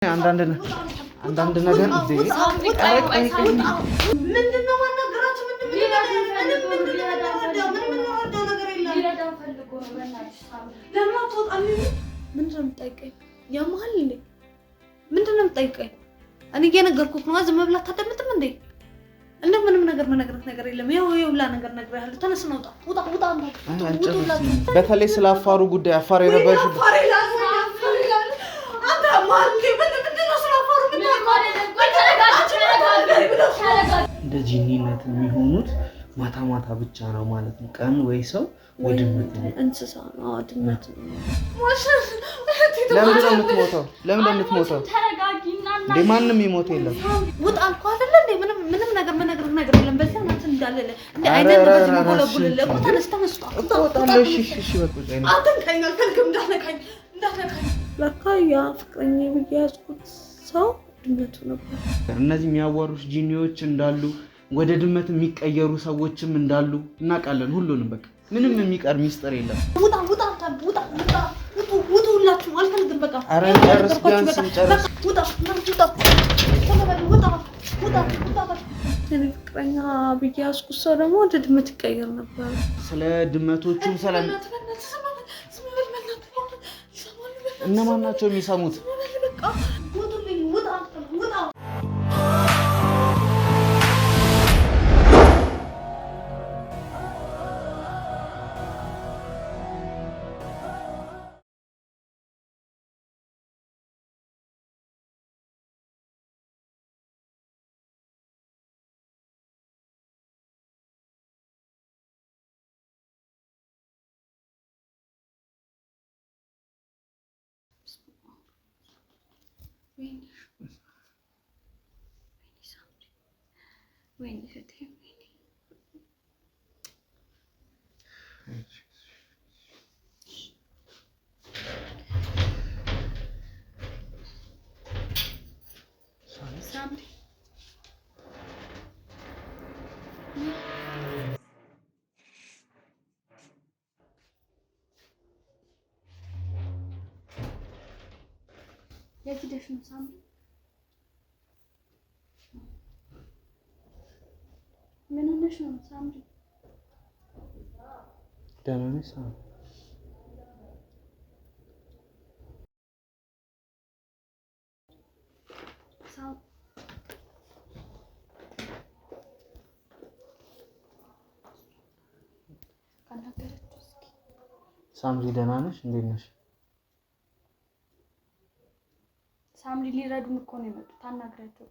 አንዳንድ ነገር ምንድነው ማናገራችሁ? ምንድነው የምትጠይቀኝ? ያመሃል እንዴ? ምንድነው የምትጠይቀኝ? እኔ እየነገርኩህ ነው። ዝም ብለህ አታዳምጥም እንዴ? እንደው ምንም ነገር መነግርህ ነገር የለም። ይኸው ብላ ነገር ነግሬሃለሁ። ተነስ ነው ውጣ። በተለይ ስለ አፋሩ ጉዳይ አፋር የነበረሽ እንደ ጂኒነት የሚሆኑት ማታ ብቻ ነው ማለት ነው። ቀን ወይ ሰው ወይ ድመት ነው፣ እንስሳ ነው። ድመት ነው። ለምን የምትሞተው? እንዴ ማንንም ይሞት የለም። ውጣ አልኩህ አይደል እንዴ? ምንም ነገር መነግርህ ነገር የለም። በዛ ማለት እንዳለለ እንዴ አይነት ነገር ይሞለጉልልህ እኮ ተነስ ውጣ። እሺ በቃ አትንካኝ፣ አልፈልግም። እንዳትነካኝ ለካ ያ ፍቅረኛ ብዬ ያዝኩት ሰው ድመቱ ነበር። እነዚህ የሚያዋሩሽ ጂኒዎች እንዳሉ ወደ ድመት የሚቀየሩ ሰዎችም እንዳሉ እናውቃለን። ሁሉንም በቃ ምንም የሚቀር ሚስጥር የለም። ውጣ ሁላችሁም አልፈልግም። በቃ ኧረ ጨርስ፣ ቢያንስ ጨርስ። ውጣ እኔ ፍቅረኛ ብዬ ያዝኩት ሰው ደግሞ ወደ ድመት ይቀየር ነበር። ስለ ድመቶቹም ሰላም እነማን ናቸው የሚሰሙት? ወይኔ ሳምሪ የት ሄደሽ ነው ሳምሪ? ምን ሆነሽ ነው ሳምሪ? ደህና ነሽ ሳምሪ? ሳምሪ ደህና ነሽ? እንዴት ነሽ ሳምሪ? ሊረዱን እኮ ነው የመጡት። አናግራቸው።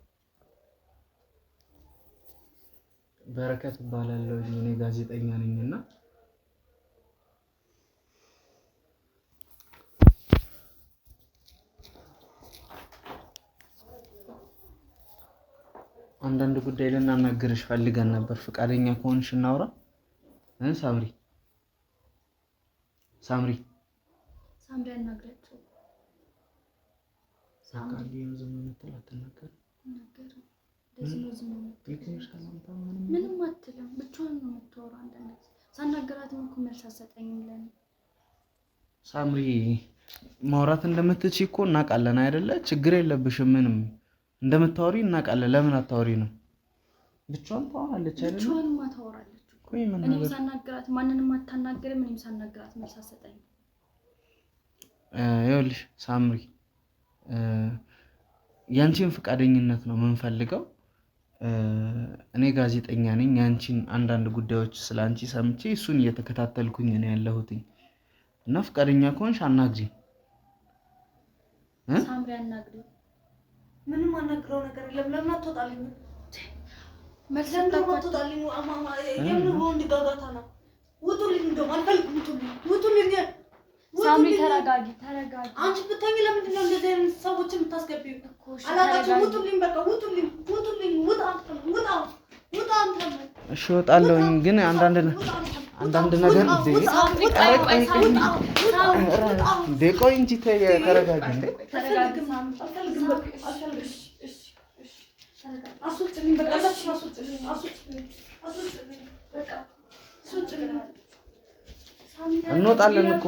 በረከት እባላለሁ። እኔ ጋዜጠኛ ነኝና አንዳንድ ጉዳይ ልናናግርሽ ፈልገን ነበር። ፈቃደኛ ከሆንሽ እናውራ። ሳምሪ አናግራቸው። ሳምሪ ዝም የምትል አትናገር። ምንም አትልም። ብቻዋን ነው የምታወራው። አንዳንድ ሳናገራትም እኮ መልስ አትሰጠኝም። ለኔ ሳምሪ ማውራት እንደምትችይ እኮ እናውቃለን አይደለ? ችግር የለብሽም። ምንም እንደምታወሪ እናውቃለን። ለምን አታወሪ ነው? ብቻዋን ታወራለች አይደለ? ብቻዋንማ ታወራለች እኮ። እኔም ሳናገራት ማንንም አታናገርም። እኔም ሳናገራት መልስ አትሰጠኝም። ይኸውልሽ ሳምሪ ያንቺን ፈቃደኝነት ነው የምንፈልገው። እኔ ጋዜጠኛ ነኝ። ያንቺን አንዳንድ ጉዳዮች ስላንቺ ሰምቼ እሱን እየተከታተልኩኝ ነው ያለሁትኝ እና ፈቃደኛ ከሆንሽ አናግሪኝ። ሳምሪ አናግሪኝ። ምንም አናግረው ነገር የለም። ለምን አትወጣልኝ? መልሰን አትወጣልኝ። አማማ የምንሆን እንዲጋጋታ ነው። ውጡልኝ። እንደውም አልፈልግም። ውጡልኝ። ሳምሪ ተረጋጊ። አንቺ ብታኝ ለምንድን ነው እንደዚህ አይነት ሰዎችን የምታስገቢው? አላጣችሁ። ውጡልኝ። በቃ ውጡልኝ። ውጣ። እሺ እወጣለሁኝ፣ ግን አንዳንድ ነገር ቆይ እንጂ ተረጋጊ። እንዴ እንወጣለን እኮ።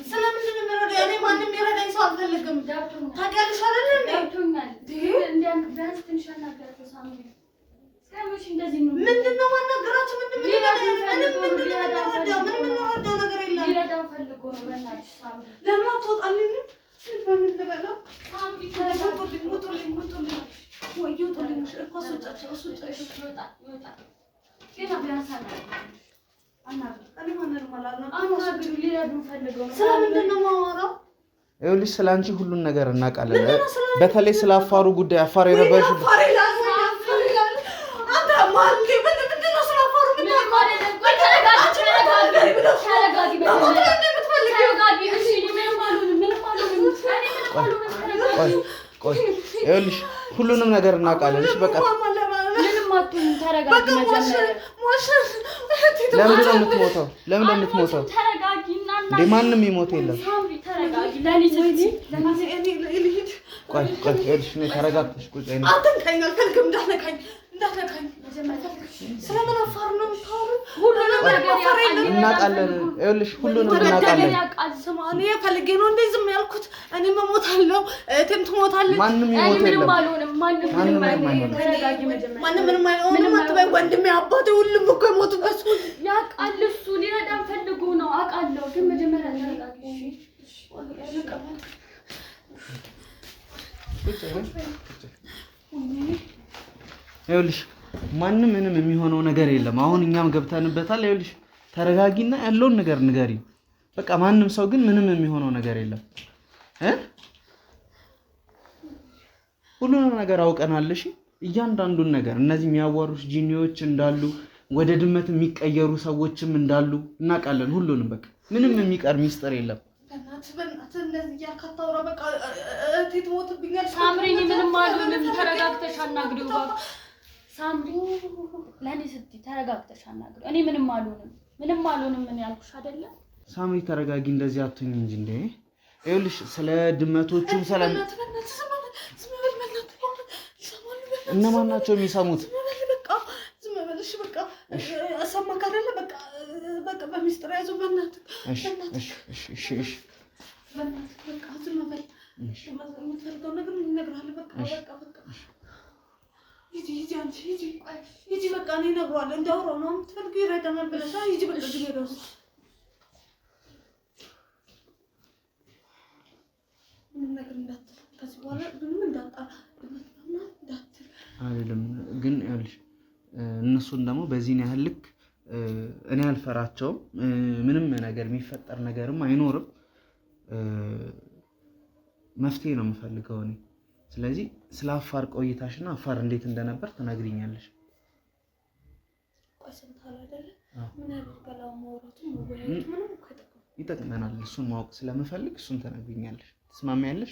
ስለምንድን ነው የሚረዳኝ? እኔ ማንም የሚረዳኝ ሰው አልፈልግም። ታውቂያለሽ አይደል እንዴ? ገብቶኛል። እንዴ ቢያንስ ትንሽ አናግራቸው ሳምሪ። እስከመቼ እንደዚህ ነው? ምንድነው ማናገራችሁ? ምንም ነገር የለም። ፈልጎ ነው በእናትሽ ሳምሪ። ለምን አትወጣልኝ? በምን ልበለው? ሳምሪ ሙጡልኝ ወይ ይውጡልኝ እኮ አስወጣቸው ይወጣል። ግን ቢያንስ ስለምንድን ነው የማወራው? ይኸውልሽ ስለ አንቺ ሁሉን ነገር እናውቃለን። በተለይ ስለ አፋሩ ጉዳይ አፋር የነበረሽ ይኸውልሽ ሁሉንም ነገር እናውቃለን። እሺ በቃ ምንም አትሁን፣ ተረጋጊ መጀመሪያ። ለምንድን ነው የምትሞተው? ለምንድን ነው የምትሞተው? ተረጋጊና እንደ ማንም ይሞት የለም። ተረጋጊ። ለኔ ስትይ ቆይ ይኸውልሽ እኔ ተረጋግተሽ ቁጭ አይነ አትንካኝ፣ አልፈልግም። እንዳትነካኝ ስለምን አፋር ነው የምታወሩት? ሁሉንም ነገር እናውቃለን። ይኸውልሽ ሁሉንም እናውቃለን። እኔ ፈልጌ ነው እንደዚህ ዝም ያልኩት። እኔም እሞታለሁ፣ እህቴም ትሞታለች። ማንም ይሞት የለም። ማንም ምንም አይሆንም አትበይ። ወንድሜ አባቴ ሁሉም እኮ የሞቱበት ያውቃል። እሱ ሊረዳን ፈልጎ ነው አውቃለሁ። ግን መጀመሪያ ተረጋጊ። ይኸውልሽ ማንም ምንም የሚሆነው ነገር የለም። አሁን እኛም ገብተንበታል። ይኸውልሽ ተረጋጊና ያለውን ነገር ንገሪኝ። በቃ ማንም ሰው ግን ምንም የሚሆነው ነገር የለም። ሁሉንም ነገር አውቀናል። እሺ እያንዳንዱን ነገር እነዚህ የሚያዋሩሽ ጂኒዎች እንዳሉ ወደ ድመት የሚቀየሩ ሰዎችም እንዳሉ እናውቃለን። ሁሉንም በቃ ምንም የሚቀር ሚስጥር የለም። በእናትህ እንደዚህ ያካታውራ በቃ እህቴ ትሞትብኛለች። ሳምሪ ምንም አልሆንም። ተረጋግተሽ አናግሪው እባክሽ ሳምሪ። ለኔ ስትይ ተረጋግተሽ አናግሪው። እኔ ምንም አልሆንም ምን ያልኩሽ አይደለ? ሳምሪ ተረጋጊ፣ እንደዚህ አትሁኝ እንጂ እንዴ። ይኸውልሽ ስለ ድመቶቹም ሰላም እነማን ናቸው የሚሰሙት? ዝም በል እሺ። በቃ አሰማክ አይደለ? በቃ በሚስጥር ያዘው። በእናትህ እሺ በእናትህ በቃ ዝም በል። የምትፈልገው ነገር እነግርሃለሁ። በቃ ሂጂ አንቺ ሂጂ። በቃ እኔ እነግረዋለሁ። እንዳወራው ነው የምትፈልገው። ይረዳናል ብለሽ ሂጂ። በቃ ግዴታ ውስጥ ምንም ነገር እንዳትል ከዚህ በኋላ ምንም እንዳጣራ አይደለም። ግን ያልሽ እነሱን ደግሞ በዚህን ያህል ልክ እኔ አልፈራቸውም። ምንም ነገር የሚፈጠር ነገርም አይኖርም። መፍትሄ ነው የምፈልገው እኔ። ስለዚህ ስለ አፋር ቆይታሽና አፋር እንዴት እንደነበር ትነግሪኛለሽ። ይጠቅመናል። እሱን ማወቅ ስለምፈልግ እሱን ትነግሪኛለሽ። ትስማሚያለሽ?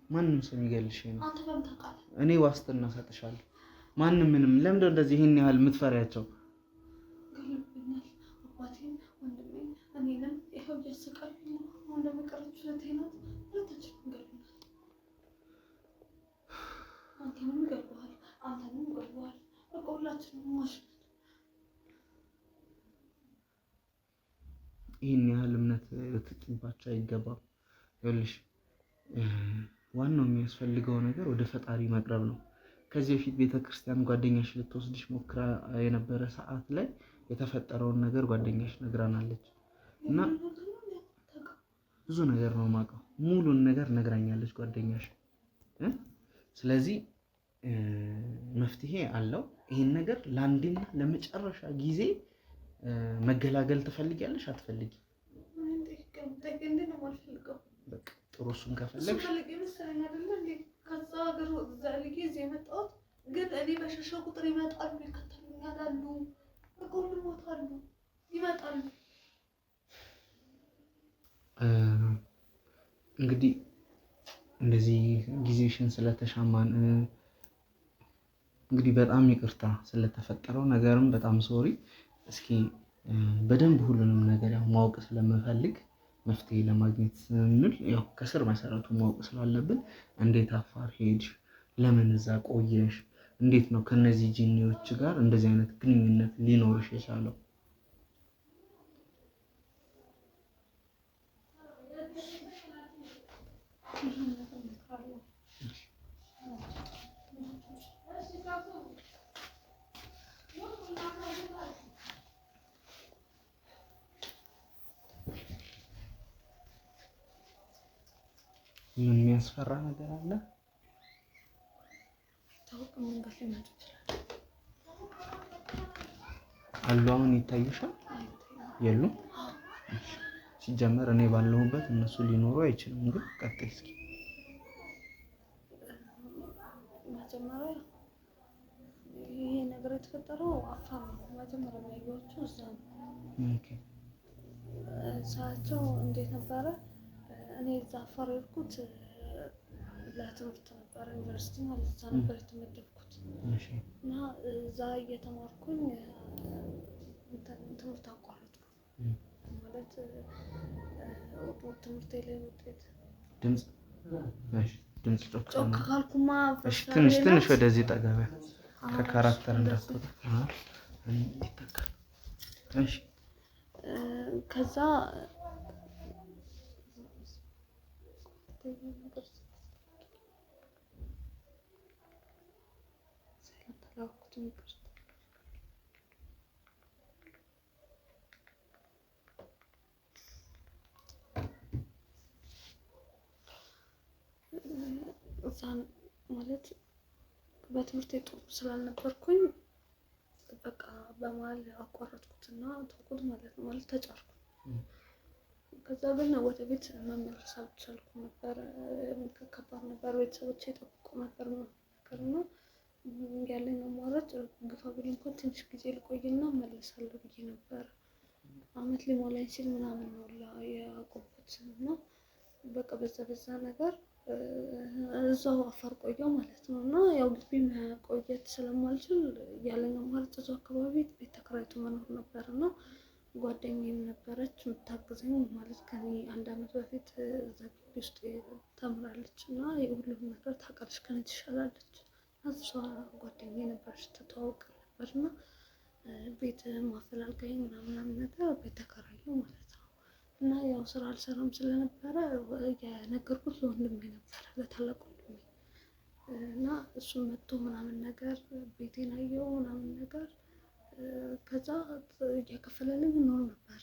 ማንም ሰው የሚገልሽ ነው። እኔ ዋስትና እሰጥሻለሁ። ማንም ምንም። ለምንድነው እንደዚህ ይሄን ያህል የምትፈሪያቸው? ይሄን ያህል እምነት ልትጥባቸው አይገባም። ይኸውልሽ ዋናው የሚያስፈልገው ነገር ወደ ፈጣሪ መቅረብ ነው። ከዚህ በፊት ቤተክርስቲያን ጓደኛሽ ልትወስድሽ ሞክራ የነበረ ሰዓት ላይ የተፈጠረውን ነገር ጓደኛሽ ነግራናለች እና ብዙ ነገር ነው የማውቀው። ሙሉን ነገር ነግራኛለች ጓደኛሽ። ስለዚህ መፍትሄ አለው። ይሄን ነገር ለአንዴና ለመጨረሻ ጊዜ መገላገል ትፈልጊያለሽ አትፈልጊ? በቃ ጥሩ። እሱን ከፈለግሽ ከዛ ሀገር ዛሬ የመጣሁት ግን እኔ በሸሸው ቁጥር ይመጣሉ፣ ይከተሉኛል አሉ። በጎን ሞታሉ፣ ይመጣሉ። እንግዲህ እንደዚህ ጊዜሽን ስለተሻማን እንግዲህ በጣም ይቅርታ ስለተፈጠረው ነገርም በጣም ሶሪ። እስኪ በደንብ ሁሉንም ነገር ያው ማወቅ ስለምፈልግ መፍትሄ ለማግኘት ስንል ያው ከስር መሰረቱ ማወቅ ስላለብን እንዴት አፋር ሄድሽ? ለምን እዛ ቆየሽ? እንዴት ነው ከነዚህ ጂኒዎች ጋር እንደዚህ አይነት ግንኙነት ሊኖርሽ የቻለው? ምን የሚያስፈራ ነገር አለ? አሉ አሁን ይታዩሻል? የሉም? ሲጀመር እኔ ባለሁበት እነሱ ሊኖሩ አይችልም። ግን ቀጥይ እስኪ። መጀመሪያ ይሄ ነገር የተፈጠረው አፋር ነው። መጀመሪያ ያየኋቸው እዛ ነው። ኦኬ። ሳያቸው እንዴት ነበረ? እኔ እዛ አፋር የሄድኩት ለትምህርት ነበር፣ ዩኒቨርሲቲ ማለት እዛ ነበር የተመደብኩት። እሺ። እና እዛ እየተማርኩኝ ትምህርት አቋረጥኩ። ማለት ትምህርት ላይ ውጤት ድምጽ ጮክ ካልኩማ ትንሽ ወደዚህ ጠገበ ከካራክተር እንዳትወጣ። እሺ። ከዛ ማለት በትምህርት ጥሩ ስላልነበርኩኝ በቃ በመሀል አቋረጥኩትና ተውኩት ማለት ነው። ማለት ተጫርኩ። ከዛ ግን ወደ ቤት መመለስ አልቻልኩም ነበር። ከባድ ነበር። ቤተሰቦቼ ይጠብቁ ነበር እና ያለኝ አማራጭ ግፋ ቢል እንኳን ትንሽ ጊዜ ልቆይና እመለሳለሁ ብዬ ነበር። አመት ሊሞላኝ ሲል ምናምን ነው ያቆምኩት እና በቃ በዛ ነገር እዛው አፋር ቆየሁ ማለት ነው። እና ያው ግቢ መቆየት ስለማልችል ያለኝ አማራጭ እዛው አካባቢ ቤት ተከራይቶ መኖር ነበር እና ጓደኛዬም ነበረች የምታግዘኝ ማለት ከኔ 1 አመት በፊት እዛ ግቢ ውስጥ ተምራለች እና የሁሉም ነገር ታውቃለች፣ ከኔ ትሻላለች። እሷ ጓደኛዬ ነበረች፣ ተተዋውቅ ነበር እና ቤት ማፈላልጋኝ ምናምን ነገር ቤት ተከራየሁ ማለት ነው። እና ያው ስራ አልሰራም ስለነበረ የነገርኩት ለወንድሜ ነበረ፣ ለታላቅ ወንድሜ እና እሱም መጥቶ ምናምን ነገር ቤቴን አየው ምናምን ነገር ከዛ እየከፈለልኝ እኖር ነበር።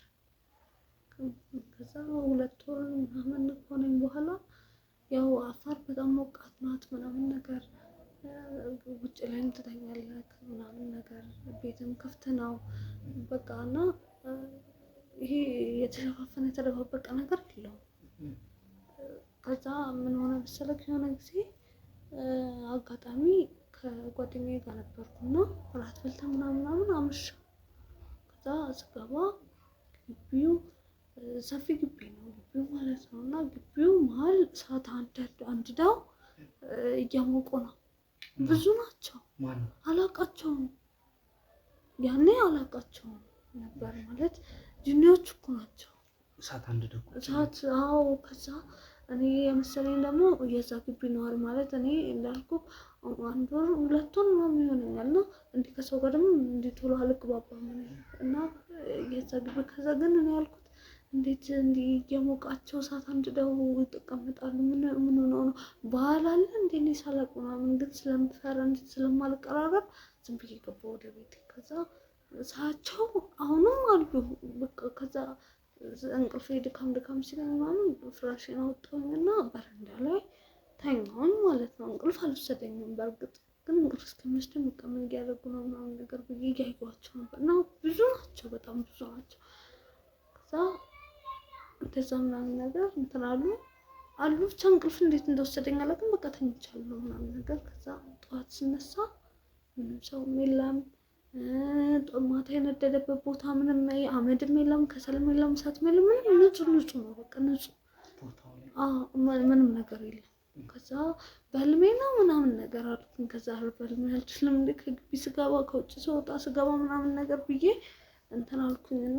ከዛ 2 ወር ምናምን ከሆነኝ በኋላ ያው አፋር በጣም ሞቃት ናት ምናምን ነገር፣ ውጭ ላይ ትተኛለህ ምናምን ነገር፣ ቤትም ክፍት ነው በቃ እና ይሄ የተሸፋፈነ የተደባበቀ ነገር የለውም። ከዛ ምን ሆነ መሰለህ የሆነ ጊዜ አጋጣሚ ከጓደኛዬ ጋር ነበርኩና እራት በልተን ምናምን አመሸሁ። ከዛ ስገባ ግቢው ሰፊ ግቢ ነው ግቢው ማለት ነው እና ግቢው መሀል እሳት አንድደው እያሞቁ ነው። ብዙ ናቸው። አላውቃቸውም፣ ያኔ አላውቃቸውም ነበር ማለት ጅኒዎች እኮ ናቸው። እሳት አንድደው እሳት አዎ። ከዛ እኔ የመሰለኝ ደግሞ የዛ ግቢ ነዋሪ ማለት እኔ እንዳልኩ 1 ወር 2 ወር ምናምን ይሆነኛል እና እንዲህ ከሰው ጋር ደግሞ እንዲህ ቶሎ አልግባባም እና የዛ ግቢ። ከዛ ግን እኔ ያልኩት እንዴት እንዲህ የሞቃቸው እሳት አንድደው ይቀመጣሉ? ምን ሆነው ነው? ባህል አለ እንዴ? እኔ ሳላውቅ ምናምን ግን ስለምፈራ እንዴት ስለማልቀራረብ ዝም ብዬ ገባሁ ወደ ቤት። ከዛ ሳያቸው አሁንም አሉ በቃ። ከዛ እንቅልፌ ድካም ሲለኝ ምናምን ፍራሽን አወጣሁኝና በረንዳ ላይ ተኛሁኝ ማለት ነው። እንቅልፍ አልወሰደኝም በእርግጥ ግን እንቅልፍ እስከሚወስደኝ በቃ ምን እያደረጉ ነው ምናምን ነገር ብዬ እያየኋቸው ነበር እና ብዙ ናቸው፣ በጣም ብዙ ናቸው። ከዛ እንደዛ ምናምን ነገር እንትን አሉ ብቻ እንቅልፍ እንዴት እንደወሰደኝ አላውቅም። በቃ ተኝቻለሁ ምናምን ነገር። ከዛ ጠዋት ስነሳ ምንም ሰውም የለም። ማታ የነደደበት ቦታ ምንም አመድም የለም፣ ከሰልም የለም፣ እሳትም የለም። ምንም ንጹህ ነው በቃ ንጹህ። ምንም ነገር የለም። ከዛ በህልሜ ነው ምናምን ነገር አልኩኝ። ከዛ በህልሜ አልችልም እንደ ከግቢ ስገባ ከውጭ ስወጣ ስገባ ምናምን ነገር ብዬ እንትን አልኩኝና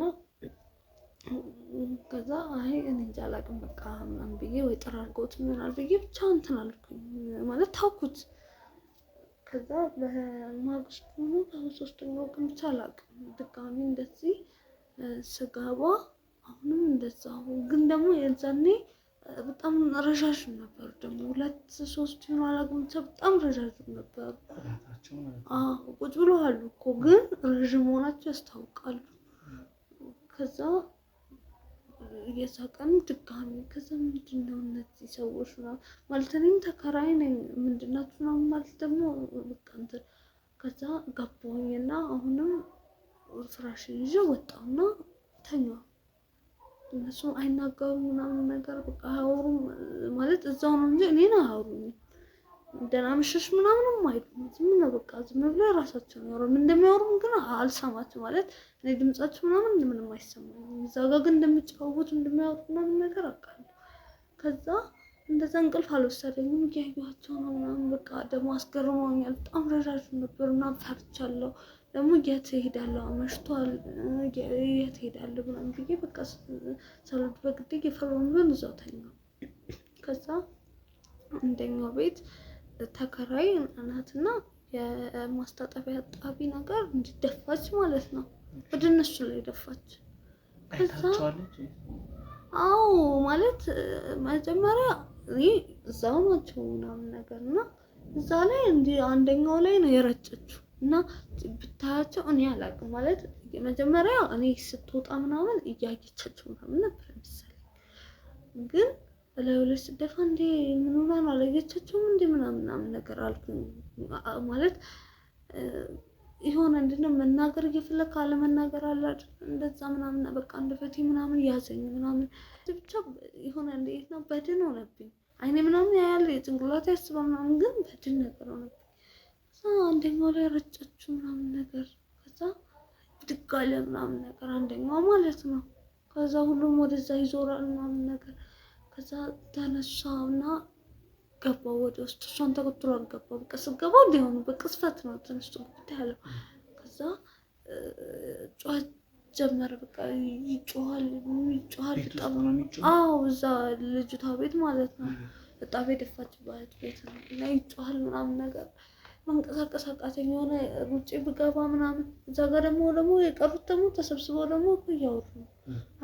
ከዛ አይ እኔ እንጃ አላውቅም በቃ ምናምን ብዬ ወይ ጠራርገውት ይሆናል ብዬ ብቻ እንትን አልኩኝ ማለት ታውኩት። ከዛ በማግስቱ ነው በ3ኛው ቀን ብቻ አላውቅም ድጋሚ እንደዚህ ስገባ አሁንም እንደዛው። ግን ደግሞ የዛኔ በጣም ረዣዥም ነበሩ ደግሞ 2-3 ይሆናል አላውቅም፣ በጣም ረዣዥም ነበሩ። ቁጭ ብለዋል እኮ ግን ረዥም መሆናቸው ያስታውቃሉ። ከዛ እየሳቀን ድጋሚ ከዛ ምንድነው እነዚህ ሰዎች ነው ማለት እኔም ተከራይ ነኝ ምንድናችሁ ነው ማለት ደግሞ በቃ እንትን ከዛ ገባሁኝና አሁንም ፍራሽ ይዤ ወጣሁና ተኛሁ። እነሱ አይናገሩም ምናምን ነገር በቃ አያወሩም ማለት እዛው ነው እንጂ እኔን አያወሩኝም። ደህና መሸሽ ምናምንም አይሉም። ዝም ነው በቃ ዝም ብለው ራሳቸውን ያወሩ እንደሚያወሩም ግን አልሰማችም ማለት እኔ ድምጻቸው ምናምን ምንም አይሰማኝም። እዛ ጋር ግን እንደሚጫወቱ እንደሚያወሩ ምናምን ነገር አውቃለሁ። ከዛ እንደዛ እንቅልፍ አልወሰደኝም እያየኋቸው ነው ምናምን በቃ ደግሞ አስገርመውኛል። በጣም ረዣዥም ነበሩና ፈርቻለሁ። ደግሞ የት እሄዳለሁ መሽቷል የት እሄዳለሁ ምናምን ብዬ በቃ ሰሎት በግዴ እየፈራሁኝ ግን እዛው ተኛሁ። ከዛ አንደኛው ቤት ተከራይ እናትና የማስታጠቢያ ጣቢ ነገር እንዲደፋች ማለት ነው ወደ እነሱ ላይ ደፋች። ከዛ አዎ ማለት መጀመሪያ እዛው ናቸው ምናምን ነገር እና እዛ ላይ እንዲ አንደኛው ላይ ነው የረጨችው እና ብታያቸው እኔ አላውቅም ማለት መጀመሪያ እኔ ስትወጣ ምናምን እያየቻቸው ምናምን ነበር መሰለኝ። ግን ለሁለት ስደፋ እንዴ ምን ሆና ነው አላየቻቸውም እንዴ ምናምን ነገር አልኩኝ። ማለት የሆነ እንደነ መናገር እየፈለክ አለመናገር አለ አይደል እንደዛ ምናምን በቃ እንደፈቴ ምናምን ያዘኝ ምናምን ብቻ የሆነ እንዴት ነው በድን ሆነብኝ። አይኔ ምናምን ያያል የጭንቅላቴ ያስባ ምናምን ግን በድን ነገር ሆነብኝ። አንደኛው ላይ ረጨችው ምናምን ነገር ከዛ ብድግ አለ ምናምን ነገር አንደኛው ማለት ነው። ከዛ ሁሉም ወደዛ ይዞራል ምናምን ነገር ከዛ ተነሳውና ገባው ወደ ውስጥ እሷን ተከትሎ ገባው። በቃ ስገባው እንደሆነ በቅስፈት ነው ተነስቶ ያለው። ከዛ ጮህ ጀመረ በቃ ይጮሃል በጣም አዎ እዛ ልጅቷ ቤት ማለት ነው። በጣም የደፋችበት ቤት ነው እና ይጮሃል ምናምን ነገር መንቀሳቀስ አቃተኝ። የሆነ ውጪ ብገባ ምናምን እዛ ጋር ደግሞ የቀሩት ደግሞ ተሰብስበው ደግሞ እያወሩ ነው።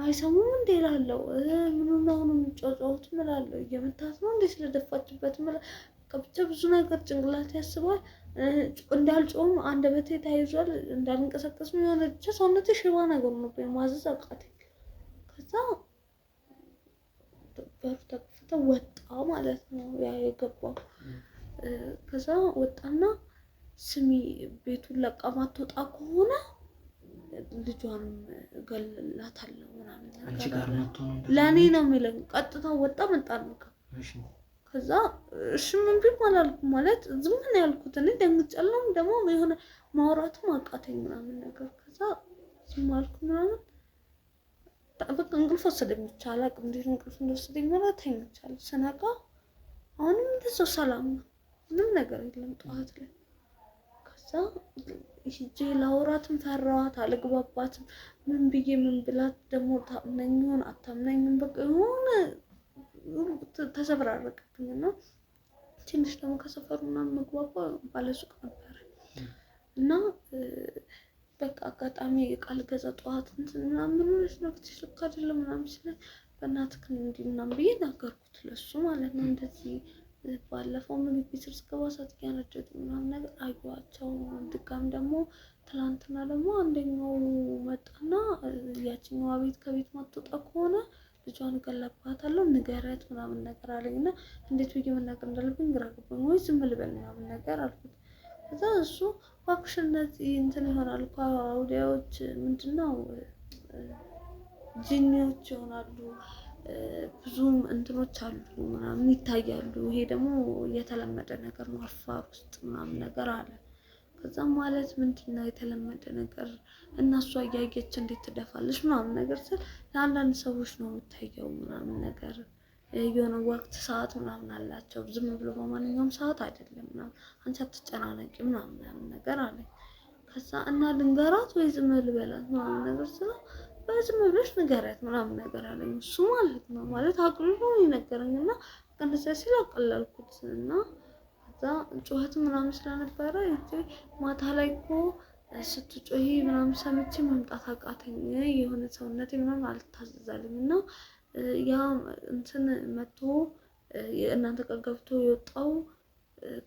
አይሰሙም እንዴ እላለሁ ምን ነው የሚጫጫሁት እላለሁ እየመታት ነው እንዴ ስለደፋችበት ብቻ ብዙ ነገር ጭንቅላት ያስባል። እንዳልጮህም አንደበቴ ተይዟል እንዳልንቀሳቀስ ነው የሆነ ብቻ ሰውነቴ ሽባ ነገር ነው ማዘዝ አቃተኝ። ከዛ በሩ ተከፍቶ ወጣ ማለት ነው ያ የገባው። ከዛ ወጣና ስሚ ቤቱን ለቃ ማትወጣ ከሆነ ልጇን ገለላታለሁ ምናምን አንቺ ጋር መጥቶ ነው ለኔ ነው የሚለኝ። ቀጥታ ወጣ መጣን ነው። ከዛ እሺ ምን ቢል አላልኩም ማለት ዝም ነው ያልኩት። እኔ ደንግጫለሁ ደግሞ የሆነ ማውራትም አቃተኝ ምናምን ነገር። ከዛ ዝም አልኩ ምናምን በቃ እንቅልፍ ወሰደኝ። ይቻላል አቅም እንዴት እንቅልፍ እንደወሰደኝ ማለት ተኝቻለሁ። ስነቃ አሁንም እንደዛው ሰላም ነው ምንም ነገር የለም ጠዋት ላይ። ከዛ ሂጄ ላውራትም ፈራኋት አልግባባትም ምን ብዬ ምን ብላት ደግሞ ታምነኝ ይሆን አታምነኝም በቃ የሆነ ተሰብራረቀብኝ እና ትንሽ ደግሞ ከሰፈሩ ምናምን መግባባ ባለሱቅ ነበር እና በቃ አጋጣሚ ቃል ገዛ ጠዋት እንትን ምናምን ሆነሽ ነው ልክ አይደለም ምናምን ሲለኝ በእናትህ እንዲህ ምናምን ብዬ ነገርኩት ለሱ ማለት ነው። እንደዚህ ባለፈው ምግብ ቤት ስገባ እሳት እያነደዱ ምናምን ነገር አየኋቸው። ድጋሚ ደግሞ ትላንትና ደግሞ አንደኛው መጣና ያችኛዋ ቤት ከቤት ማትወጣ ከሆነ ልጇን እገለባታለሁ ንገረት ምናምን ነገር አለኝና እንዴት ብዬ መናገር እንዳለብኝ ግራ ገባኝ። ወይ ዝም ልበል ምናምን ነገር አልኩት። ከዛ እሱ እባክሽ እነዚህ እንትን ይሆናል እኮ አውሊያዎች ምንድነው ጂኒዎች ይሆናሉ ብዙም እንትኖች አሉ ምናምን ይታያሉ። ይሄ ደግሞ የተለመደ ነገር ነው አፋር ውስጥ ምናምን ነገር አለ። ከዛ ማለት ምንድነው የተለመደ ነገር እና እሷ እያየች እንዴት ትደፋለች ምናምን ነገር ስል ለአንዳንድ ሰዎች ነው የሚታየው ምናምን ነገር የሆነ ወቅት ሰዓት ምናምን አላቸው። ዝም ብሎ በማንኛውም ሰዓት አይደለም ምናምን አንቺ አትጨናነቂ ምናምን ነገር አለኝ። ከዛ እና ልንገራት ወይ ዝም ልበላት ምናምን ነገር ስለ በዝም ብለሽ ንገሪያት ምናምን ነገር አለኝ እሱ ማለት ነው። ማለት አቅልሎ የነገረኝና ከነዛ ሲል አቀለልኩት እና ከዛ ጩኸት ምናምን ስለነበረ እንጂ ማታ ላይ እኮ ስትጮሂ ምናምን ሰምቼ መምጣት አቃተኝ። የሆነ ሰውነቴ ምናምን አልታዘዛልኝ እና ያ እንትን መጥቶ እናንተ ጋር ገብቶ የወጣው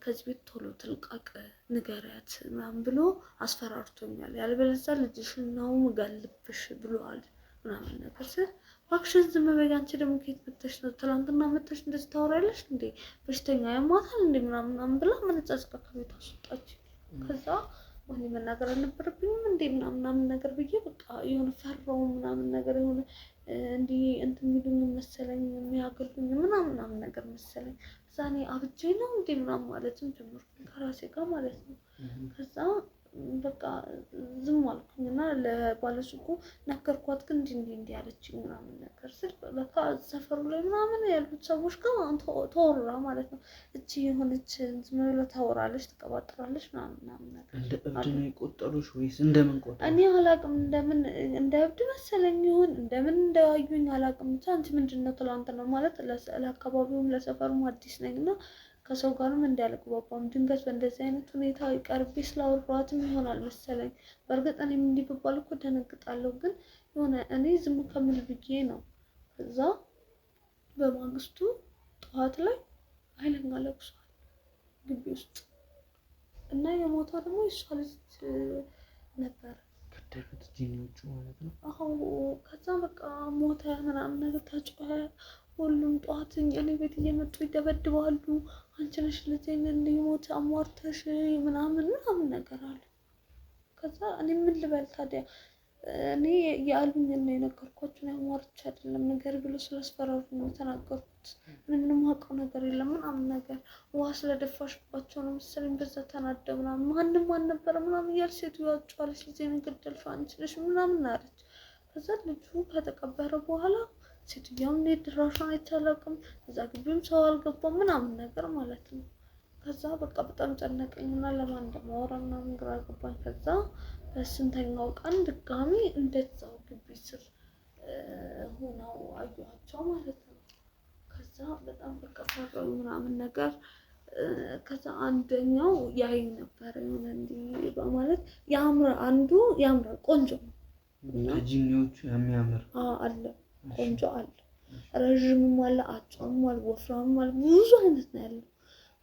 ከዚህ ቤት ቶሎ ትልቃቅ ንገሪያት ምናምን ብሎ አስፈራርቶኛል። ያልበለዚያ ልጅሽን ነው የምገልብሽ ብሏል ምናምን ነገር ስል እባክሽን ዝም በይ አንቺ ደግሞ ከየት መጥተሽ ነው ትናንትና መጥተሽ እንደዚህ ታወሪያለሽ እንዴ በሽተኛ ያማታል እንዴ ምናምን ብላ መነጫጭቃ ከቤት አስወጣች። ከዛ ወኔ መናገር አልነበረብኝም እንዴ ምናምን ነገር ብዬ በቃ የሆነ ፈራው ምናምን ነገር የሆነ እንዲህ እንትን የሚሉኝ መሰለኝ የሚያገሉኝ ምናምን ነገር መሰለኝ። ከዛ እኔ አብጄ ነው እንዴ ምናምን ማለትም ጀመርኩኝ ከራሴ ጋር ማለት ነው። ከዛ በቃ ዝም አልኩኝና ለባለሱቁ ነገርኳት። ግን እንዲህ ያለችኝ ምናምን ነገር ስል በቃ ሰፈሩ ላይ ምናምን ያሉት ሰዎች ጋር ተወራ ማለት ነው። እቺ የሆነች ዝም ብላ ታወራለች ትቀባጥራለች ምናምን ነገር እንደ እብድ ነው የቆጠሩሽ ወይስ እንደምን ቆጠሩ? እኔ አላውቅም እንደምን እንደ እብድ መሰለኝ ይሁን እንደምን እንዳያዩኝ አላውቅም። ብቻ አንቺ ምንድነው ትላንትና ማለት ለአካባቢውም ለሰፈሩም አዲስ ነኝና ከሰው ጋርም እንዳልግባባም ድንገት በእንደዚህ አይነት ሁኔታ ቀርቤ ስላወራኋትም ይሆናል መሰለኝ። በእርግጥ እኔም እንዲህ ብባል እኮ ደነግጣለሁ። ግን የሆነ እኔ ዝም ከምል ብዬ ነው። ከዛ በማግስቱ ጠዋት ላይ ኃይለኛ ለቅሷል ግቢ ውስጥ እና የሞተው ደግሞ የእሷ ልጅ ነበር። ከደረቱት ጂኒዎቹ ማለት ነው። አዎ ከዛ በቃ ሞተ ምናምን ነገር ተጮኸ። ሁሉም ጠዋት እኔ ቤት እየመጡ ይደበድባሉ። አንቺ ነሽ ልጄን እንዲሞት አሟርተሽ ምናምን ነገር አለ። ከዛ እኔ ምን ልበል ታዲያ እኔ ያሉኝ እና የነገርኳችሁ ነው አሟርቼ አይደለም ነገር ብሎ ስላስፈራሩ ነው የተናገርኩት። ምንም አውቀው ነገር የለም ምናምን ነገር ውሃ ስለደፋሽባቸው ነው መሰለኝ በዛ ተናደው ምናምን ማንም አልነበረ ምናምን እያልሽ ሴትዮዋ ጮኸች። ልጄን ገደልሽው አንቺ ነሽ ምናምን አለች። ከዛ ልጁ ከተቀበረ በኋላ ሴትዮዋም እኔ ድራሿን አይቻላቅም እዛ ግቢም ሰው አልገባም ምናምን ነገር ማለት ነው። ከዛ በቃ በጣም ጨነቀኝና ለማን እንደማወራ ምናምን ግራ ገባኝ። ከዛ በስንተኛው ቀን ድጋሚ እንደዛው ግቢ ስር ሆነው አየኋቸው ማለት ነው። ከዛ በጣም በቃ ፈራሁ ምናምን ነገር። ከዛ አንደኛው ያይ ነበር የሆነ እንዲህ በማለት አንዱ ያምራል ቆንጆ ነው እና ጂኒዎቹ የሚያምር አለ ቆንጆ አለ ረዥምም አለ አጭርም አለ ወፍራምም አለ ብዙ አይነት ነው ያለው።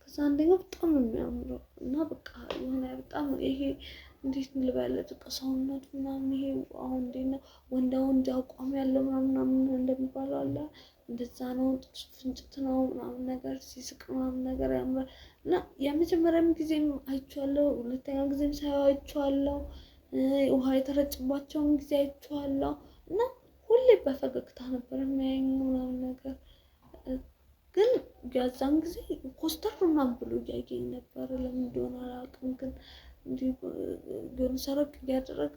ከዛ አንደኛው በጣም ነው የሚያምረው እና በቃ የሆነ በጣም ይሄ እንዴት ልበልህ በቃ ሰውነቱ ምናምን ይሄ አሁን እንዴት ነው ወንድ አቋም ያለው ምናምን እንደሚባለው አለ እንደዛ ነው። ጥርሱ ፍንጭት ነው ምናምን ነገር ሲስቅ ምናምን ነገር ያምራል። እና የመጀመሪያም ጊዜም አይቼዋለሁ ሁለተኛ ጊዜም ሳየው አይቼዋለሁ። ውሃ የተረጨባቸውን ጊዜ አይቼዋለሁ እና ሁሌ በፈገግታ ነበር የሚያየኝ ምናምን ነገር። ግን ያዛን ጊዜ ኮስተር ምናምን ብሎ እያየኝ ነበር። ለምን እንደሆነ አላውቅም። ግን እንዲህ ግን ሰረቅ እያደረገ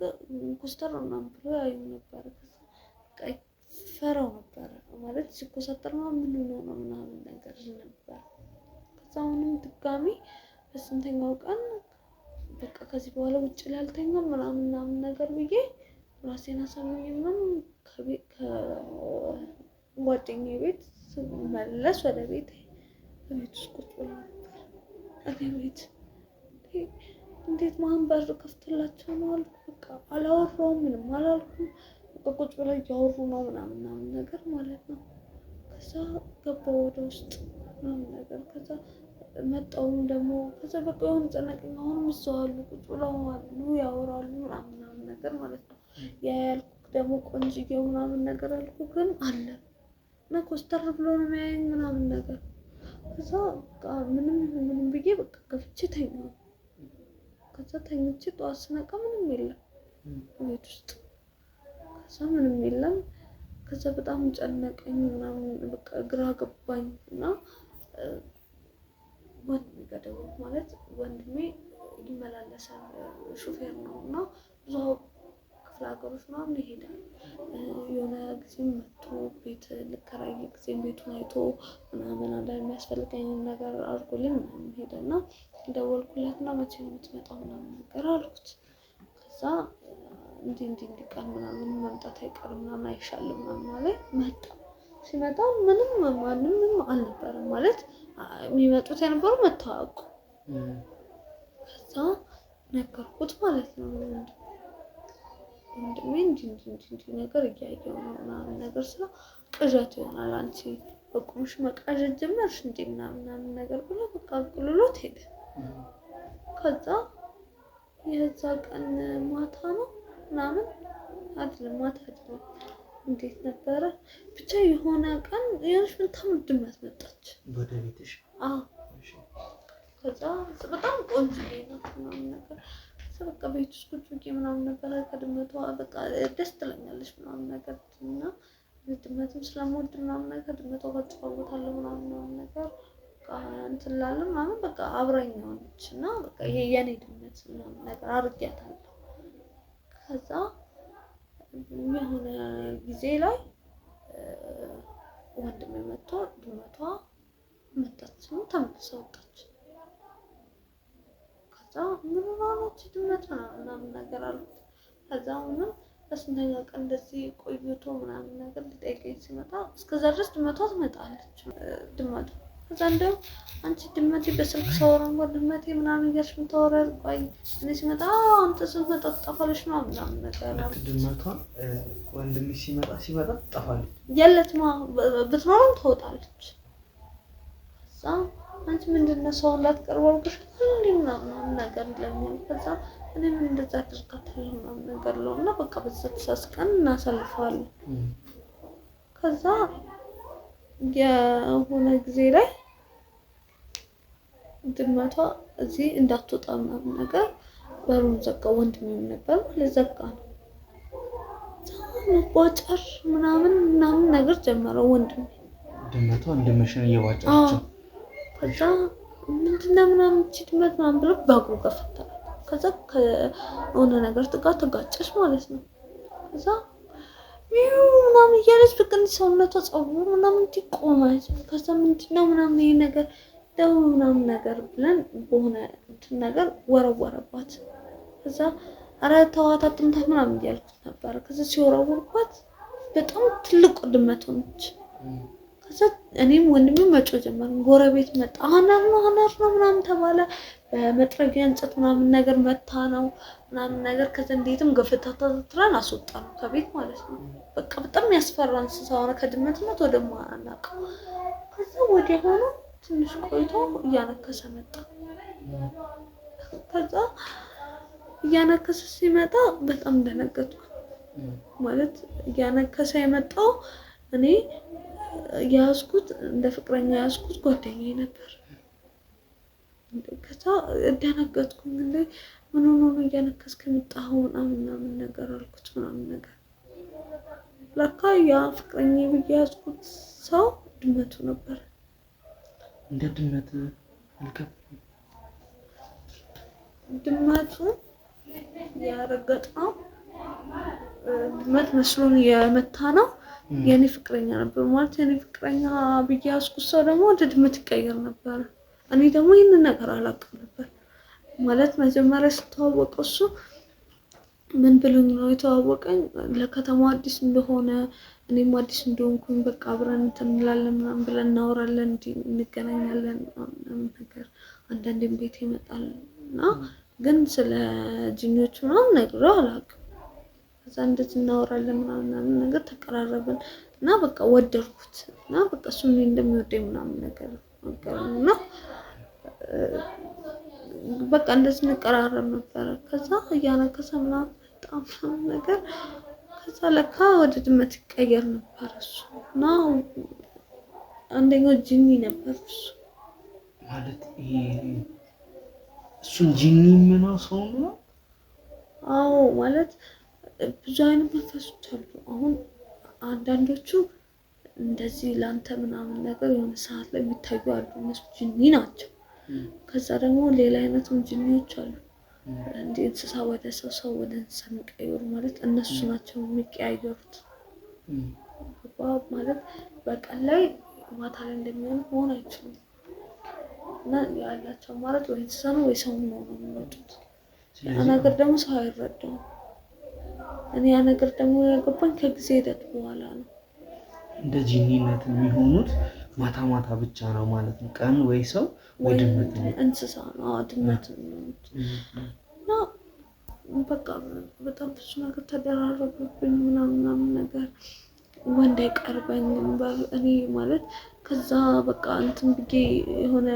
ኮስተር ምናምን ብሎ ያየኝ ነበር። ከዛ ፈራው ነበር ማለት ሲኮሳተር ምን ነው ምናምን ነገር ነበር። ከዛ አሁንም ድጋሚ በስንተኛው ቀን በቃ ከዚህ በኋላ ውጭ ላይ አልተኛም ምናምን ነገር ብዬ ራሴን አሳምኜ ምናምን ከጓደኛዬ ቤት ስመለስ ወደ ቤት ውስጥ ቁጭ ብላ ነበር። እኔ ቤት እንዴት ማን በር ከፍቶላቸው ነው አልኩ። በቃ አላወራሁም ምንም አላልኩም። በቃ ቁጭ ብለው እያወሩ ነው ምናምን ነገር ማለት ነው። ከዛ ገባሁ ወደ ውስጥ ምናምን ነገር። ከዛ መጣሁም ደግሞ ከዛ በቃ የሆነ ጨነቀኝ። አሁንም እዛው አሉ ቁጭ ብለው አሉ ያወራሉ ምናምን ነገር ማለት ነው። ያልኩ ደግሞ ቆንጅዬው ምናምን ነገር አልኩ ግን አለ እና ኮስተር ብሎ ነው የሚያየኝ ምናምን ነገር። ከዛ በቃ ምንም ብዬ በቃ ገብቼ ተኛሁ። ከዛ ተኝቼ ጠዋት ስነቃ ምንም የለም ቤት ውስጥ። ከዛ ምንም የለም። ከዛ በጣም ጨነቀኝ ምናምን በቃ ግራ ገባኝ እና ወንድሜ ጋር ደወልኩ። ማለት ወንድሜ ይመላለሳል ሹፌር ነው እና ብዙ ክፍለ ሀገሮች ምናምን ይሄዳል። የሆነ ጊዜም መጥቶ ቤት ልከራይ ጊዜም ቤቱን አይቶ ምናምን አንዳንድ የሚያስፈልገኝን ነገር አድርጎልኝ ምናምን ሄደና ደወልኩለትና መቼ ነው የምትመጣው ምናምን ነገር አልኩት። ከዛ እንዲህ ቀን ምናምን መምጣት አይቀርም ምናምን አይሻልም ምናምን አለኝ። መጣ። ሲመጣ ማንም አልነበረም ማለት የሚመጡት የነበረው መታወቁ። ከዛ ነገርኩት ማለት ነው ወንድሜ እንዲህ ነገር እያየሁ ነው ምናምን ነገር ስለ ቅዠት ይሆናል አንቺ በቁምሽ መቃዠት ጀመርሽ እንዴ ምናምን ነገር ብሎ በቃ አቅልሎት ሄደ። ከዛ የዛ ቀን ማታ ነው ምናምን አይደለም ማታ አይደለም እንዴት ነበረ ብቻ የሆነ ቀን የሆነች በጣም ድመት መጣች ወደ ቤትሽ? አዎ ከዛ በጣም ቆንጆ ናት ምናምን ነገር በቃ ቤት ውስጥ ቁጭ ብዬ ምናምን ነበረ ከድመቷ በቃ ደስ ትለኛለች ምናምን ነገር እና ድመትም ስለምወድ ምናምን ነገር ድመቷ ጋር እጫወታለሁ ምናምን ነገር በቃ እንትን እላለሁ ምናምን በቃ አብራኝ ሆነች እና በቃ ይሄ የኔ ድመት ምናምን ነገር አድርጊያታለሁ። ከዛ የሆነ ጊዜ ላይ ወንድሜ መጥቶ ድመቷ መጣች ነው ተመልሳ ወጣች። ከዛ ምን ሆነች ድመት ምናምን ነገር አልኩት። ከዛ አሁንም በስንተኛ ቀን እንደዚህ ቆይቶ ምናምን ነገር ሊጠይቀኝ ሲመጣ እስከዛ ድረስ ድመቷ ትመጣለች ድመቷ። ከዛ እንደው አንቺ ድመቴ በስልክ ሳወራ እንኳን ድመቴ ምናምን እያልሽ የምታወሪው ቆይ እኔ ሲመጣ አንተ ስትመጣ ትጠፋለች ምናምን ነገር ድመቷ ወንድምሽ ሲመጣ ትጠፋለች የለችም ብትኖርም ትወጣለች። ከዛ አንቺ ምንድነው ሰው እንዳትቀርብ አልኩሽ ምናምን ነገር ይለኛል። ከዛ እኔ ምን እንደዛ አድርጋታለሁ ምናምን ነገር ነው እና በቃ በዛ ተሳስቀን እናሳልፈዋለን። ከዛ የሆነ ጊዜ ላይ ድመቷ እዚህ እንዳትወጣ ምናምን ነገር በሩን ዘጋ። ወንድሜም ነበር ለዘጋ ነው መቧጨር ምናምን ነገር ጀመረው ወንድሜ ድመቷ እንደመሸን እየቧጨረች። ከዛ ምንድነው ምናምን ድመት ምናምን ብሎ በእግሩ ገፈተራት። ከዛ ከሆነ ነገር ጋር ተጋጨች ማለት ነው። ከዛ ምናምን እያለች በቃ ሰውነቷ ፀጉሩ ምናምን ቆመች። ከዛ ምንድነው ምናምን ይሄ ነገር ደው ምናምን ነገር ብለን በሆነ እንትን ነገር ወረወረባት። ከዛ ኧረ ተዋት አትምታት ምናምን እያልኩት ነበረ። ከዛ ሲወረውርባት በጣም ትልቅ ድመት ሆነች። ከዛ እኔም ወንድሜም መጮህ ጀመርን። ጎረቤት መጣ። ሀናር ነው ምናምን ተባለ። በመጥረጊያ እንጨት ምናምን ነገር መታ ነው ምናምን ነገር ከዛ እንዴትም ገፈታታትራን አስወጣን ከቤት ማለት ነው። በቃ በጣም ያስፈራ እንስሳ ሆነ ከድመትነት ወደ ማናቀው። ከዛ ወዲያ ሆኖ ትንሽ ቆይቶ እያነከሰ መጣ። ከዛ እያነከሰ ሲመጣ በጣም ደነገጥኩ። ማለት እያነከሰ የመጣው እኔ ያዝኩት እንደ ፍቅረኛ ያዝኩት ጓደኛዬ ነበር። ከዛ ደነገጥኩኝ። እንዴ ምን ሆኖ ነው እያነከስክ የመጣኸው ምናምን ነገር አልኩት ምናምን ነገር። ለካ ያ ፍቅረኛዬ ብዬ ያዝኩት ሰው ድመቱ ነበር። እንደ ድመት አልገባም። ድመቱ ያረገጠው ድመት መስሎን የመታ ነው የኔ ፍቅረኛ ነበር ማለት የኔ ፍቅረኛ ብዬ ያዝኩት ሰው ደግሞ ወደ ድመት ይቀየር ነበር። እኔ ደግሞ ይሄንን ነገር አላውቅም ነበር ማለት መጀመሪያ ስተዋወቀው እሱ ምን ብሎኝ ነው የተዋወቀኝ ለከተማው አዲስ እንደሆነ እኔም አዲስ እንደሆንኩኝ በቃ አብረን እንትን እንላለን ምናምን ብለን እናወራለን እንገናኛለን ምናምን ነገር አንዳንዴም ቤት ይመጣል እና ግን ስለ ጂኒዎች ምናምን ነግሬው አላውቅም። ከዛ እንደዚህ እናወራለን ምናምን ነገር ተቀራረብን እና በቃ ወደድኩት እና በቃ እሱ እኔን እንደሚወደኝ ምናምን ነገር እና በቃ እንደዚህ እንቀራረብ ነበረ። ከዛ እያነከሰ ምናምን በጣም ነገር ከዛ ለካ ወደ ድመት ይቀየር ነበር እሱ እና አንደኛው ጂኒ ነበር እሱ ማለት ይሄ እሱን ጂኒ ምነው ሰው ነው? አዎ ማለት ብዙ አይነት መንፈሶች አሉ። አሁን አንዳንዶቹ እንደዚህ ላንተ ምናምን ነገር የሆነ ሰዓት ላይ የሚታዩ አሉ እነሱ ጂኒ ናቸው። ከዛ ደግሞ ሌላ አይነትም ጂኒዎች አሉ እንደ እንስሳ ወደ ሰው ወደ እንስሳ የሚቀየሩ ማለት እነሱ ናቸው የሚቀያየሩት። ማለት በቀን ላይ ማታ ላይ እንደሚሆን መሆን አይችሉም እና ያላቸው ማለት ወይ እንስሳ ነው ወይ ሰው ነው የሚመጡት። ያ ነገር ደግሞ ሰው አይረዳውም። እኔ ያ ነገር ደግሞ ያገባኝ ከጊዜ ሂደት በኋላ ነው። እንደ ጂኒነት የሚሆኑት ማታ ማታ ብቻ ነው ማለት ነው። ቀን ወይ ሰው ወይ ድመት ነው እንስሳ ነው ድመት ነው እና በቃ በጣም ብዙ ነገር ተደራረበብኝ ምናምን ነገር ወንድ አይቀርበኝም እኔ ማለት ከዛ በቃ እንትን ብዬ የሆነ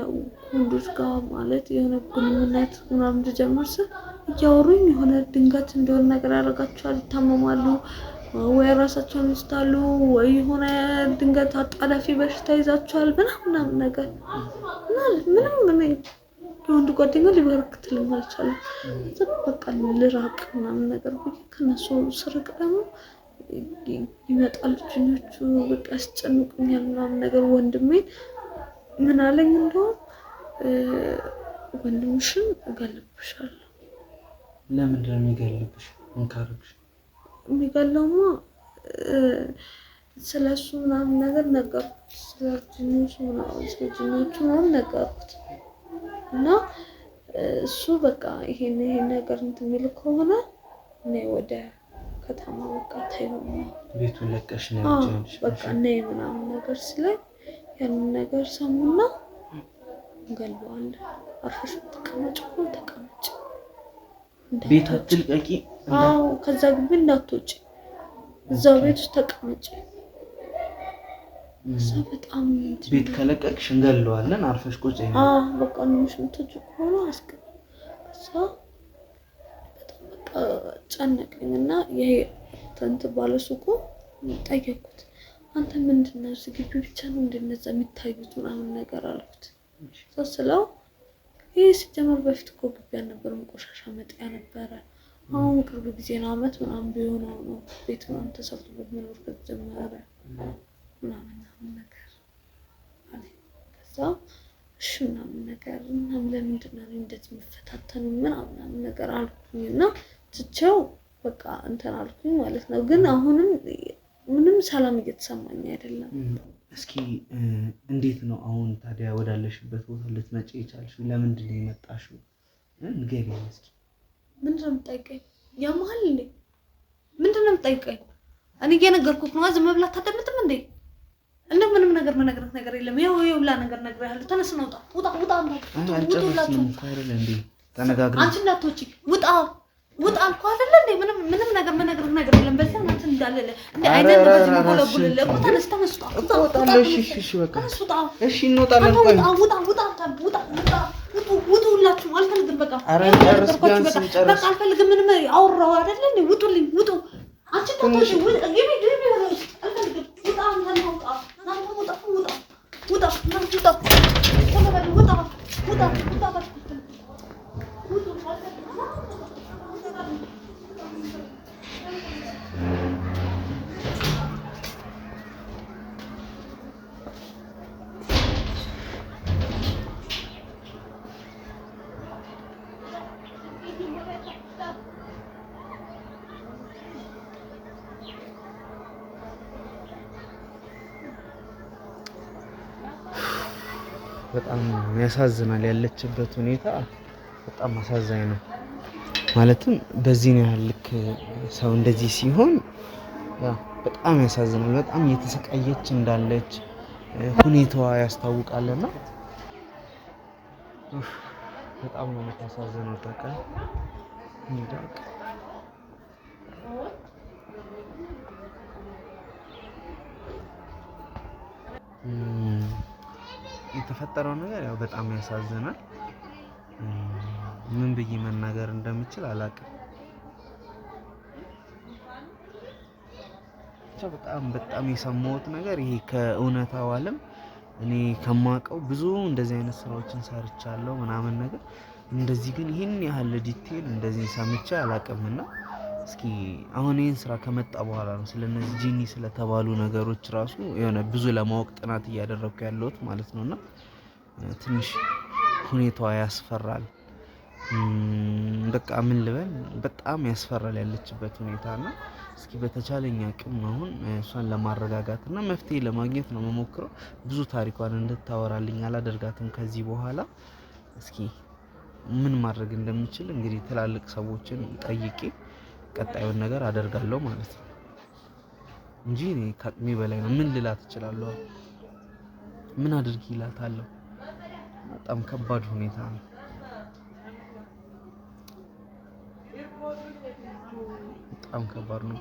ወንዶች ጋር ማለት የሆነ ግንኙነት ምናምን ልጀምር ስል እያወሩኝ የሆነ ድንገት እንደሆነ ነገር ያደርጋቸዋል፣ ይታመማሉ ወይ ራሳቸውን ይስታሉ ወይ የሆነ ድንገት አጣዳፊ በሽታ ይዛቸዋል ምናምን ነገር እና ምንም የወንድ ጓደኛ ሊበረክትልኝ አልቻለም። በቃ ልራቅ ምናምን ነገር ብዬ ከነሱ ስርቅ ደግሞ ይመጣሉ ልጆቹ በቃ ያስጨንቁኛል ምናምን ነገር። ወንድሜ ምን አለኝ እንደው ወንድምሽን እገልብሻለሁ። ለምንድን ነው የሚገልብሽ? ምን ካረግሽ? የሚገለውማ ስለሱ ምናምን ነገር ነገርኩት፣ ስለ ጅኖቹ ምናምን ነገርኩት እና እሱ በቃ ይሄን ነገር እንትን የሚል ከሆነ እኔ ወደ ከተማ በቃ ታዩ ቤቱን ለቀሽ ነው ያልቻልሽ በቃ ነይ ምናምን ነገር ስለኝ ያንን ነገር ሰሙና እንገለዋለን፣ አርፈሽ ተቀመጭ እኮ ተቀመጭ፣ ቤት አትልቀቂ፣ ከዛ ግቢ እንዳትወጪ፣ እዛው ቤት ውስጥ ተቀመጭ። እዛ በጣም ቤት ከለቀቅሽ እንገለዋለን፣ አርፈሽ ቁጭ ነይ። በቃ ነው ምሽምቶች ሆኖ አስቀር። ከዛ በጣም በቃ ጨነቀኝና ይሄ እንት ባለሱቁ ጠየቅኩት፣ አንተ ምንድነው እዚህ ግቢ ብቻ ነው እንደነዛ የሚታዩት ምናምን ነገር አልኩት። ስለው ይሄ ሲጀመር በፊት እኮ ግቢ አልነበረም፣ ቆሻሻ መጣያ ነበረ። አሁን ቅርብ ጊዜ ነው አመት ምናምን ቢሆነው ነው ቤት ምናምን ተሰርቶበት መኖር ከተጀመረ ምናምን ነገር አለ። ከዛ እሺ ምናምን ነገር ምናምን ለምንድን ነው እንደዚህ የሚፈታተኑ ምናምን ነገር አልኩኝና ትቼው በቃ እንትን አልኩኝ ማለት ነው። ግን አሁንም ምንም ሰላም እየተሰማኝ አይደለም። እስኪ እንዴት ነው አሁን ታዲያ ወዳለሽበት ቦታ ልትመጪ የቻልሽው? ለምንድን ነው የመጣሽው? ንገሪኝ እስኪ። ምንድን ነው የምትጠይቀኝ? ያማል እንዴ? ምንድን ነው የምትጠይቀኝ? እኔ እየነገርኩህ ነው። ዝም ብላ አታደምጥም እንዴ? እንደው ምንም ነገር መነግርህ ነገር የለም። ይኸው ብላ ነገር ነግሬሃለሁ። ተነስ ነው ውጣ። አልጨረስንም እኮ አይደል እንዴ? ተነጋግረን አንቺ እንዳትወጪ ውጣ እኮ አይደል እንዴ? ምንም ነገር መነግርህ ነገር የለም። በዚህ አንተ እንዳለለ እንዴ አይነት ነገር ዝም ብሎ ብለለ እኮ ተነስ ውጣ። እሺ በቃ እሺ እንወጣለን። ውጡ ሁላችሁም። አልፈልግም በቃ ኧረ ጨርስ፣ ቢያንስ እንጨርስ። በቃ አልፈልግም ምንም አውራው አይደል እንዴ? ውጡልኝ ውጡ። አንቺ ታቶሽ ግቢ አልፈልግም። በጣም ያሳዝናል። ያለችበት ሁኔታ በጣም አሳዛኝ ነው። ማለትም በዚህ ነው ያልክ ሰው እንደዚህ ሲሆን በጣም ያሳዝናል። በጣም እየተሰቃየች እንዳለች ሁኔታዋ ያስታውቃልና በጣም ነው የምታሳዝነው። በቃ የተፈጠረው ነገር ያው በጣም ያሳዝናል። ምን ብዬ መናገር እንደምችል አላውቅም። በጣም የሰማሁት ነገር ይሄ ከእውነታው ዓለም እኔ ከማውቀው ብዙ እንደዚህ አይነት ስራዎችን ሰርቻለሁ ምናምን ነገር እንደዚህ ግን ይሄን ያህል ዲቴል እንደዚህ ሰምቼ አላውቅምና እስኪ አሁን ይሄን ስራ ከመጣ በኋላ ነው ስለነዚህ ጂኒ ስለተባሉ ነገሮች ራሱ የሆነ ብዙ ለማወቅ ጥናት እያደረኩ ያለሁት ማለት ነውና ትንሽ ሁኔታዋ ያስፈራል። በቃ ምን ልበል በጣም ያስፈራል ያለችበት ሁኔታና እስኪ በተቻለኝ አቅም አሁን እሷን ለማረጋጋትና መፍትሄ ለማግኘት ነው መሞክረው። ብዙ ታሪኳን እንድታወራልኝ አላደርጋትም ከዚህ በኋላ። እስኪ ምን ማድረግ እንደምችል እንግዲህ ትላልቅ ሰዎችን ጠይቄ ቀጣዩን ነገር አደርጋለሁ ማለት ነው እንጂ እኔ ከአቅሜ በላይ ነው። ምን ልላት እችላለሁ? ምን አድርጊ እላታለሁ? በጣም ከባድ ሁኔታ ነው። በጣም ከባድ ነው።